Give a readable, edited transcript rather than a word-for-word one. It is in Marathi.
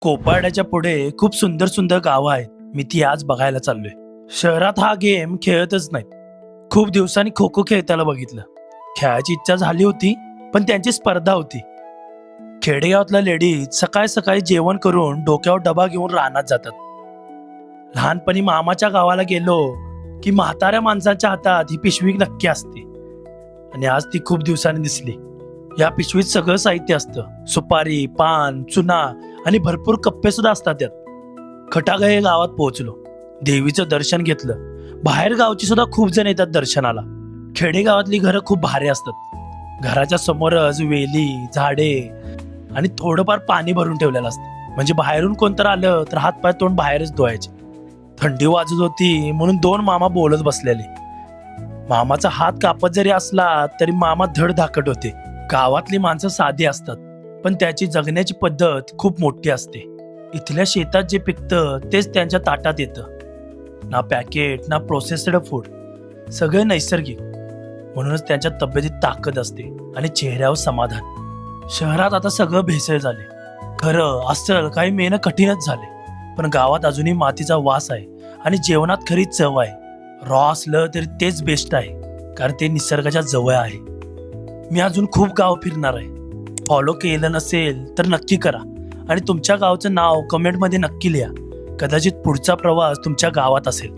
कोपाड्याच्या पुढे खूप सुंदर सुंदर गावं आहेत. मी ती आज बघायला चाललोय. शहरात हा गेम खेळतच नाहीत. खूप दिवसांनी खो खो खेळताना बघितलं. खेळायची इच्छा झाली होती, पण त्यांची स्पर्धा होती. खेडेगावातल्या लेडीज सकाळी सकाळी जेवण करून डोक्यावर डबा घेऊन रानात जातात. लहानपणी मामाच्या गावाला गेलो की म्हाताऱ्या माणसाच्या हातात ही पिशवी नक्की असते, आणि आज ती खूप दिवसांनी दिसली. या पिशवीत सगळं साहित्य असतं. सुपारी, पान, चुना आणि भरपूर कप्पे सुद्धा असतात त्यात. खटागळे गावात पोहोचलो. देवीचं दर्शन घेतलं. बाहेर गावची सुद्धा खूप जण येतात दर्शनाला. खेडेगावातली घरं खूप भारी असतात. घराच्या समोरच वेली, झाडे आणि थोडंफार पाणी भरून ठेवलेलं असतं. म्हणजे बाहेरून कोणतर आलं तर हातपाय तोंड बाहेरच धुवायचे. थंडी वाजत होती म्हणून दोन मामा बोलत बसलेले. मामाचा हात कापत जरी असला तरी मामा धड धाकट होते. गावातली माणसं साधी असतात, पण त्याची जगण्याची पद्धत खूप मोठी असते. इथल्या शेतात जे पिकतं तेच त्यांच्या ताटात येतं. ना पॅकेट, ना प्रोसेस्ड फूड, सगळे नैसर्गिक. म्हणूनच त्यांच्या तब्येतीत ताकद असते आणि चेहऱ्यावर समाधान. शहरात आता सगळं भेसळ झाले. खरं असं काही मेहनत कठीणच झाले, पण गावात अजूनही मातीचा वास आहे आणि जेवणात खरी चव आहे. रॉ असलं तरी तेच बेस्ट आहे, कारण ते निसर्गाच्या जवळ आहे. मी अजून खूप गाव फिरणार आहे. फॉलो केलं नसेल तर नक्की करा आणि तुमच्या गावचं नाव कमेंटमध्ये नक्की लिहा. कदाचित पुढचा प्रवास तुमच्या गावात असेल.